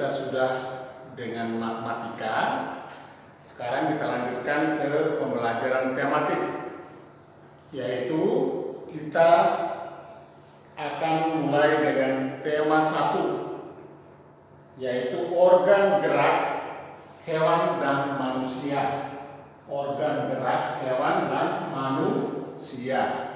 kita sudah dengan matematika. Sekarang kita lanjutkan ke pembelajaran tematik, yaitu kita akan mulai dengan tema 1, yaitu organ gerak hewan dan manusia. Organ gerak hewan dan manusia.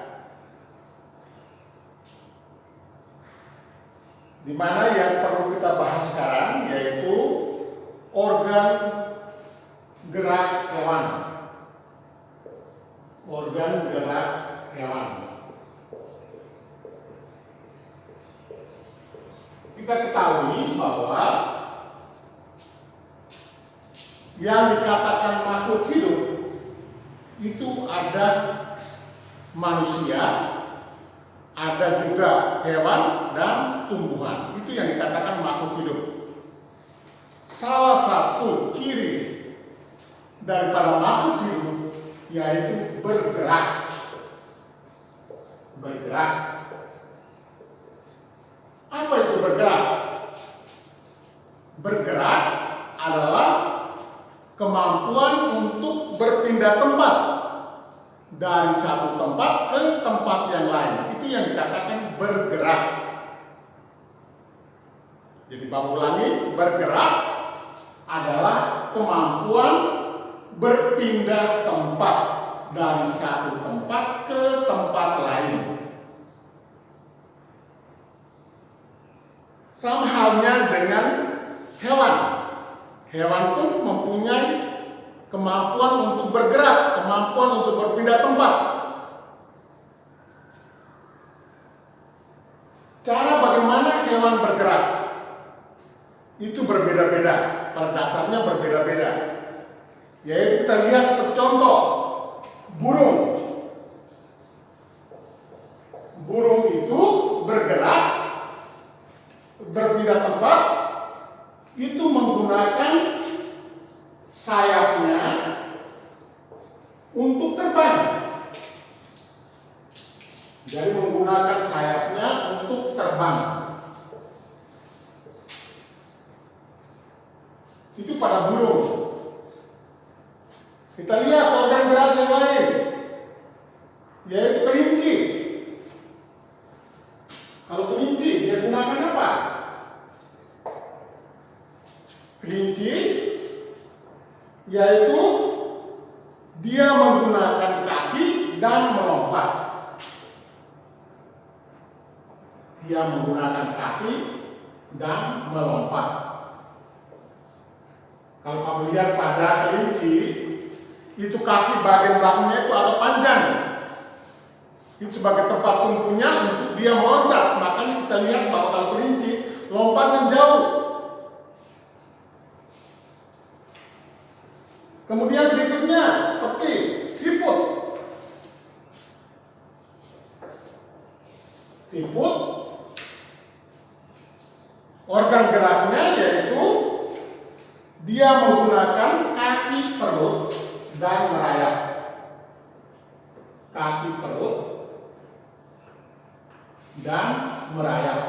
Di mana yang perlu kita bahas sekarang yaitu organ gerak hewan. Organ gerak hewan. Kita ketahui bahwa yang dikatakan makhluk hidup itu ada manusia, ada juga hewan dan tumbuhan. Itu yang dikatakan makhluk hidup. Salah satu ciri daripada makhluk hidup yaitu bergerak. Bergerak. Apa itu bergerak? Bergerak adalah kemampuan untuk berpindah tempat dari satu tempat ke tempat yang lain. Itu yang dikatakan bergerak. Jadi Bapak ulangi, bergerak adalah kemampuan berpindah tempat dari satu tempat ke tempat lain. Sama halnya dengan hewan. Hewan pun mempunyai kemampuan untuk bergerak, kemampuan untuk berpindah tempat. Cara bagaimana hewan bergerak itu berbeda-beda, pada dasarnya berbeda-beda. Yaitu kita lihat seperti contoh, burung. Burung itu bergerak, berpindah tempat, itu menggunakan sayapnya untuk terbang. Jadi menggunakan sayapnya untuk terbang. Itu pada burung. Kita lihat organ gerak yang lain, yaitu kelinci. Kalau kelinci dia gunakan apa? Kelinci yaitu dia menggunakan kaki dan melompat. Dia menggunakan kaki dan melompat. Kalau kamu lihat pada kelinci, itu kaki bagian belakangnya itu agak panjang. Itu sebagai tempat tumpunya untuk dia meloncat. Makanya kita lihat bahwa kalau kelinci lompatnya jauh. Kemudian berikutnya seperti siput. Siput, organ geraknya yaitu dia menggunakan kaki perut dan merayap. Kaki perut dan merayap.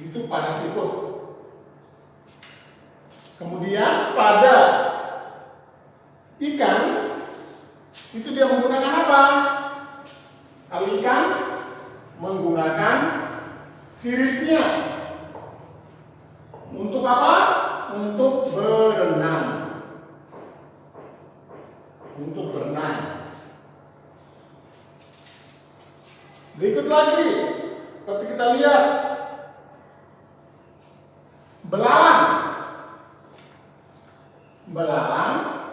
Itu pada siput. Kemudian pada ikan itu dia menggunakan apa? Kalau ikan menggunakan siripnya. Untuk apa? Untuk berenang. Untuk berenang. Berikut lagi, seperti kita lihat, belalang. Belalang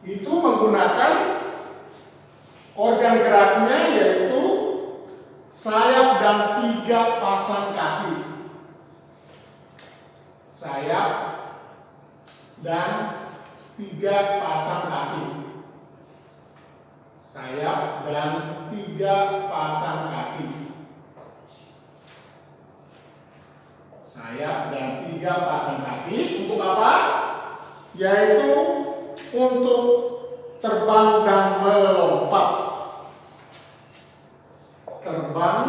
itu menggunakan organ geraknya yaitu sayap dan 3 pasang kaki. Sayap dan 3 pasang kaki. Sayap dan 3 pasang kaki. Sayap dan 3 pasang kaki untuk apa? Yaitu untuk terbang dan melompat. terbang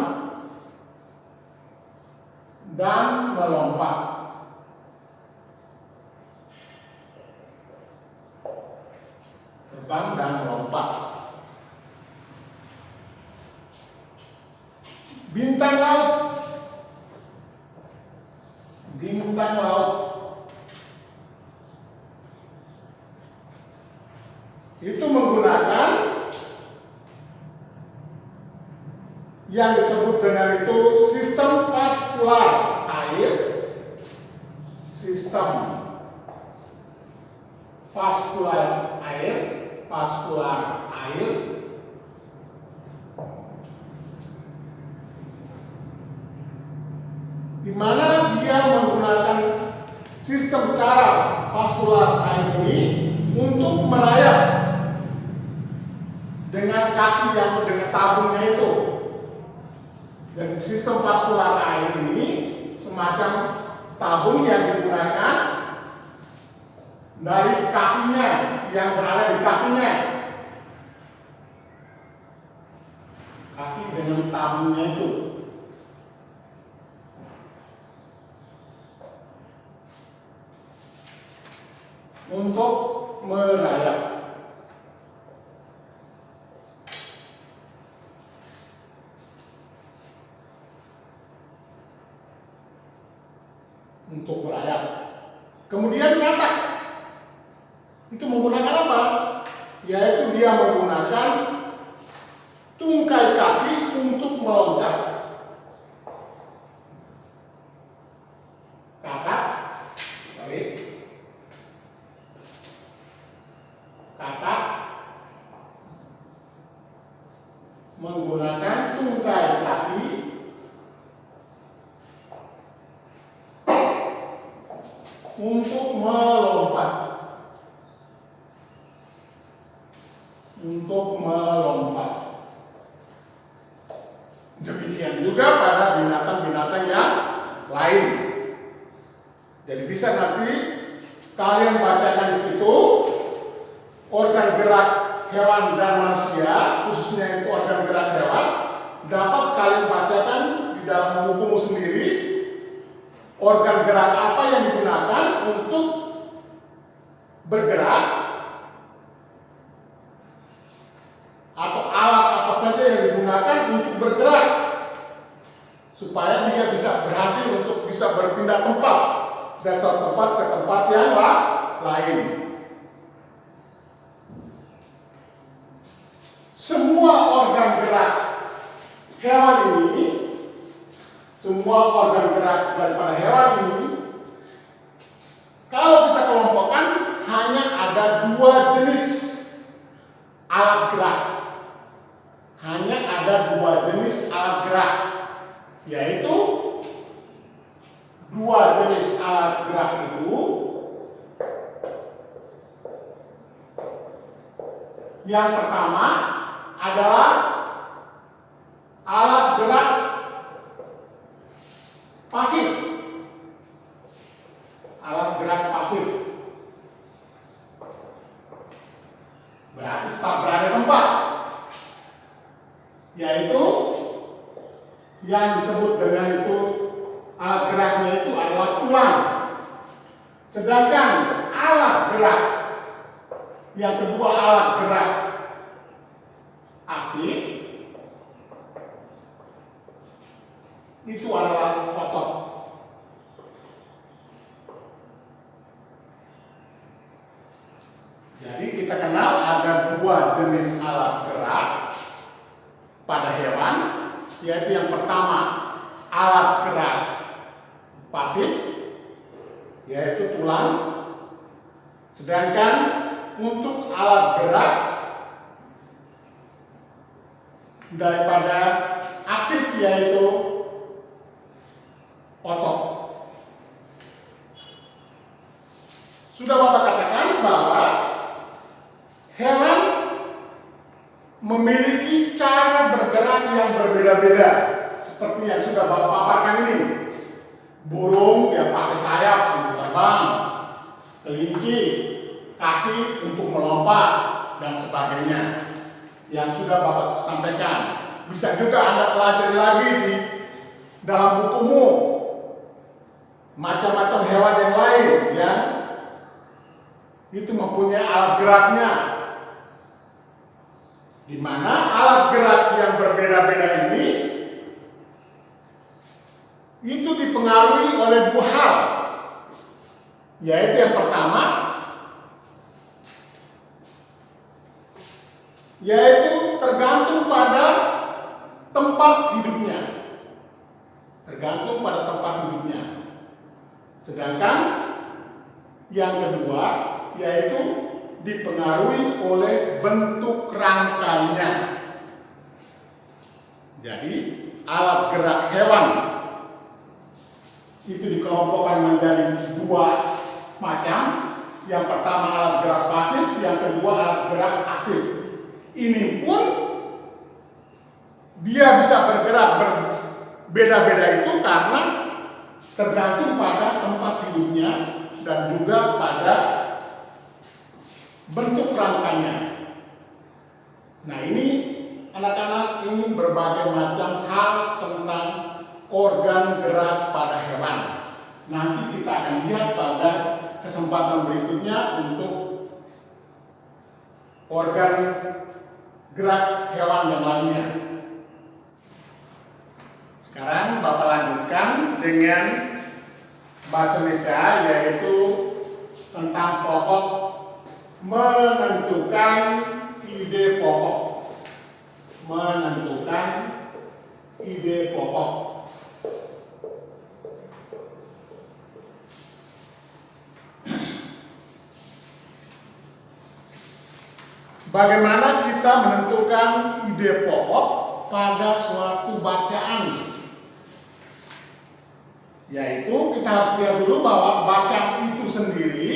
dan melompat. Terbang dan melompat. Bintang laut. Bintang laut itu menggunakan yang disebut dengan itu sistem vaskular air. Sistem vaskular air, vaskular air di mana dia menggunakan sistem cara vaskular air ini untuk merayap dengan kaki yang dengan tabungnya itu. Dan sistem vaskular air ini semacam tabung yang digunakan dari kakinya yang berada di kakinya. Kaki dengan tabungnya itu. Untuk merayap. Untuk merayap. Kemudian katak itu menggunakan apa? Yaitu dia menggunakan tungkai kaki untuk meloncat. Katak, balik. Katak menggunakan tungkai kaki untuk melompat. Untuk melompat. Demikian juga pada binatang-binatang yang lain. Jadi bisa nanti kalian bacakan di situ organ gerak hewan dan manusia, khususnya itu organ gerak hewan, dapat kalian bacakan di dalam bukumu sendiri. Organ gerak apa yang digunakan untuk bergerak atau alat apa saja yang digunakan untuk bergerak supaya dia bisa berhasil untuk bisa berpindah tempat dari satu tempat ke tempat yang lain. Semua organ gerak hewan ini, semua organ gerak daripada hewan ini, kalau kita kelompokkan hanya ada dua jenis alat gerak. Hanya ada dua jenis alat gerak, yaitu dua jenis alat gerak itu yang pertama adalah alat gerak pasif. Alat gerak pasif berarti tetap berada di tempat, yaitu yang disebut dengan itu alat geraknya itu adalah tulang. Sedangkan alat gerak yang kedua, alat gerak aktif, itu adalah otot. Jadi kita kenal ada dua jenis alat gerak pada hewan, yaitu yang pertama alat gerak pasif, yaitu tulang. Sedangkan untuk alat gerak daripada aktif, yaitu otot. Sudah Bapak katakan bahwa hewan memiliki cara bergerak yang berbeda-beda, seperti yang sudah Bapak paparkan ini. Burung yang pakai sayap untuk terbang, kelinci kaki untuk melompat, dan sebagainya yang sudah Bapak sampaikan. bisa juga Anda pelajari lagi di dalam bukumu macam-macam hewan yang lain yang itu mempunyai alat geraknya, di mana alat gerak yang berbeda-beda ini itu dipengaruhi oleh dua hal, yaitu yang pertama yaitu tergantung pada tempat hidupnya, sedangkan yang kedua yaitu dipengaruhi oleh bentuk rangkanya. Jadi alat gerak hewan itu dikelompokkan menjadi dua macam. Yang pertama alat gerak pasif, yang kedua alat gerak aktif. Ini pun dia bisa bergerak berbeda-beda itu karena tergantung pada tempat hidupnya dan juga pada bentuk rangkanya. Nah, ini anak-anak ingin berbagai macam hal tentang organ gerak pada hewan. Nanti kita akan lihat pada kesempatan berikutnya untuk organ gerak hewan yang lainnya. Sekarang Bapak lanjutkan dengan bahasa Indonesia, yaitu tentang pokok menentukan ide pokok. Bagaimana kita menentukan ide pokok pada suatu bacaan? Yaitu kita harus lihat dulu bahwa bacaan itu sendiri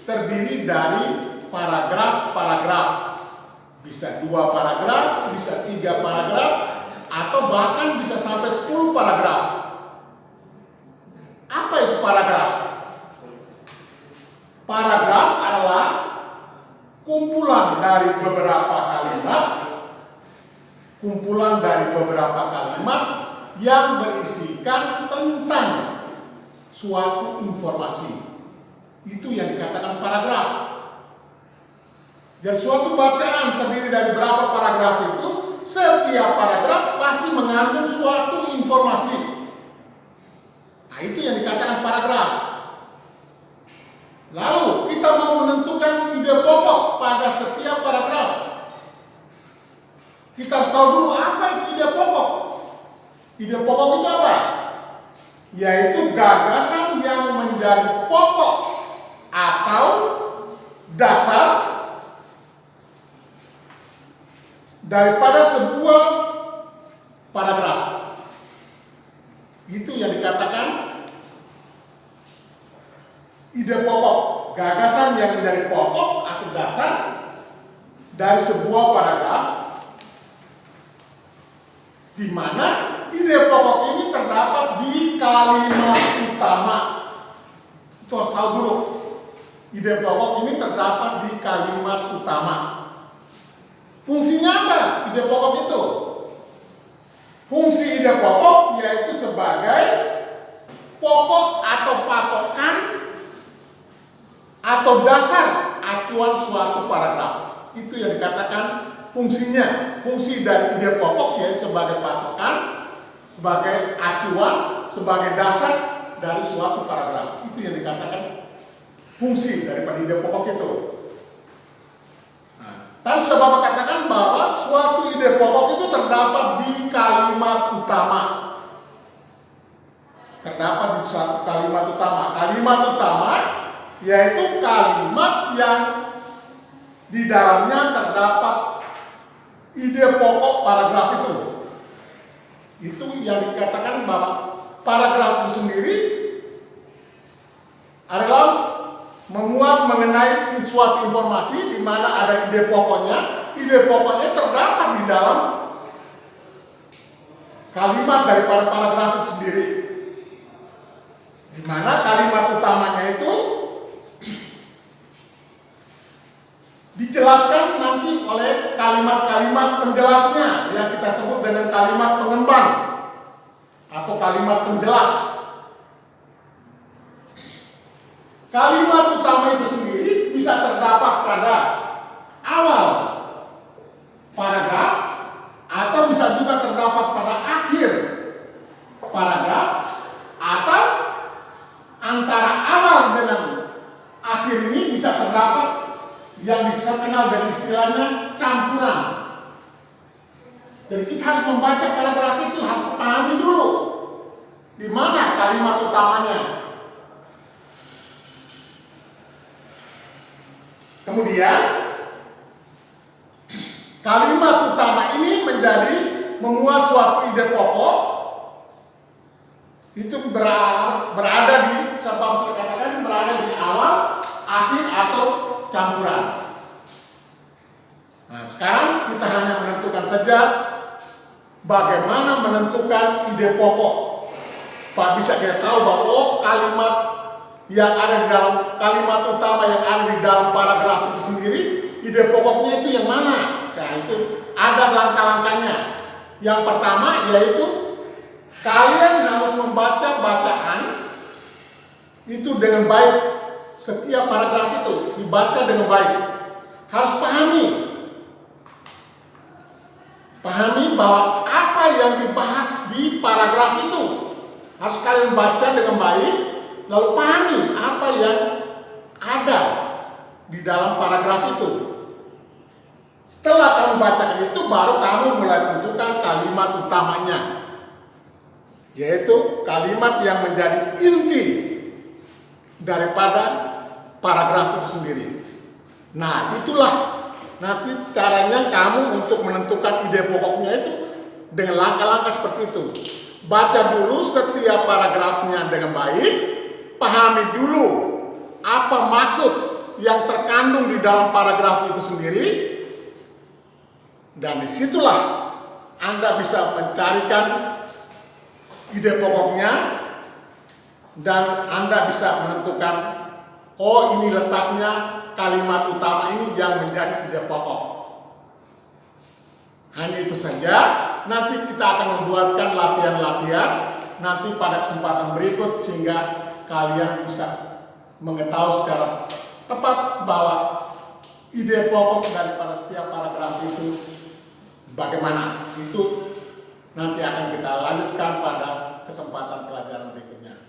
terdiri dari paragraf. Bisa 2 paragraf, bisa 3 paragraf, atau bahkan bisa sampai 10 paragraf. Apa itu paragraf? Paragraf adalah kumpulan dari beberapa kalimat yang berisikan tentang suatu informasi. Itu yang dikatakan paragraf. Dan suatu bacaan terdiri dari berapa paragraf itu, setiap paragraf pasti mengandung suatu informasi. Nah, itu yang dikatakan paragraf. Lalu kita mau menentukan ide pokok pada setiap paragraf. Kita harus tahu dulu apa itu ide pokok. Ide pokok itu apa? Yaitu gagasan yang menjadi pokok atau dasar daripada sebuah paragraf. Itu yang dikatakan ide pokok, gagasan yang menjadi pokok atau dasar dari sebuah paragraf, di mana ide pokok ini terdapat di kalimat utama. Itu harus tahu dulu. Ide pokok ini terdapat di kalimat utama. Fungsinya apa ide pokok itu? Fungsi ide pokok yaitu sebagai pokok atau patokan atau dasar acuan suatu paragraf. Itu yang dikatakan fungsinya. Fungsi dari ide pokok yaitu sebagai patokan, sebagai acuan, sebagai dasar dari suatu paragraf. Itu yang dikatakan fungsi daripada ide pokok itu. Tadi sudah Bapak katakan bahwa suatu ide pokok itu terdapat di kalimat utama. Terdapat di suatu kalimat utama. Kalimat utama yaitu kalimat yang di dalamnya terdapat ide pokok paragraf itu. Itu yang dikatakan bahwa paragraf itu sendiri adalah memuat mengenai suatu informasi di mana ada ide pokoknya. Ide pokoknya terdapat di dalam kalimat daripada paragraf itu sendiri. Di mana kalimat utamanya itu dijelaskan nanti oleh kalimat-kalimat kalimat penjelasnya yang kita sebut dengan kalimat pengembang atau kalimat penjelas. Kalimat utama itu sendiri bisa terdapat pada awal paragraf atau bisa juga terdapat pada akhir paragraf atau antara awal dengan akhir ini bisa terdapat yang bisa kenal dengan istilahnya campuran. Jadi kita harus membaca paragraf itu, harus pahami dulu di mana kalimat utamanya. Kemudian kalimat utama ini menjadi memuat suatu ide pokok, itu berada di, sebab saya katakan berada di awal, akhir atau campuran. Nah, sekarang kita hanya menentukan saja bagaimana menentukan ide pokok. Supaya bisa kita tahu bahwa oh, kalimat yang ada di dalam kalimat utama yang ada di dalam paragraf itu sendiri, ide pokoknya itu yang mana? Ya, itu ada langkah-langkahnya. Yang pertama yaitu kalian harus membaca bacaan itu dengan baik. Setiap paragraf itu dibaca dengan baik. Harus pahami bahwa apa yang dibahas di paragraf itu harus kalian baca dengan baik. Lalu pahami apa yang ada di dalam paragraf itu. Setelah kamu bacakan itu, baru kamu mulai tentukan kalimat utamanya, yaitu kalimat yang menjadi inti daripada paragraf itu sendiri. Nah, itulah nanti caranya kamu untuk menentukan ide pokoknya itu dengan langkah-langkah seperti itu. Baca dulu setiap paragrafnya dengan baik, pahami dulu apa maksud yang terkandung di dalam paragraf itu sendiri, dan disitulah Anda bisa mencarikan ide pokoknya dan Anda bisa menentukan, oh ini letaknya kalimat utama ini yang menjadi ide pokok. Hanya itu saja. Nanti kita akan membuatkan latihan-latihan nanti pada kesempatan berikut sehingga kalian bisa mengetahui secara tepat bahwa ide pokok daripada setiap paragraf itu bagaimana. Itu nanti akan kita lanjutkan pada kesempatan pelajaran berikutnya.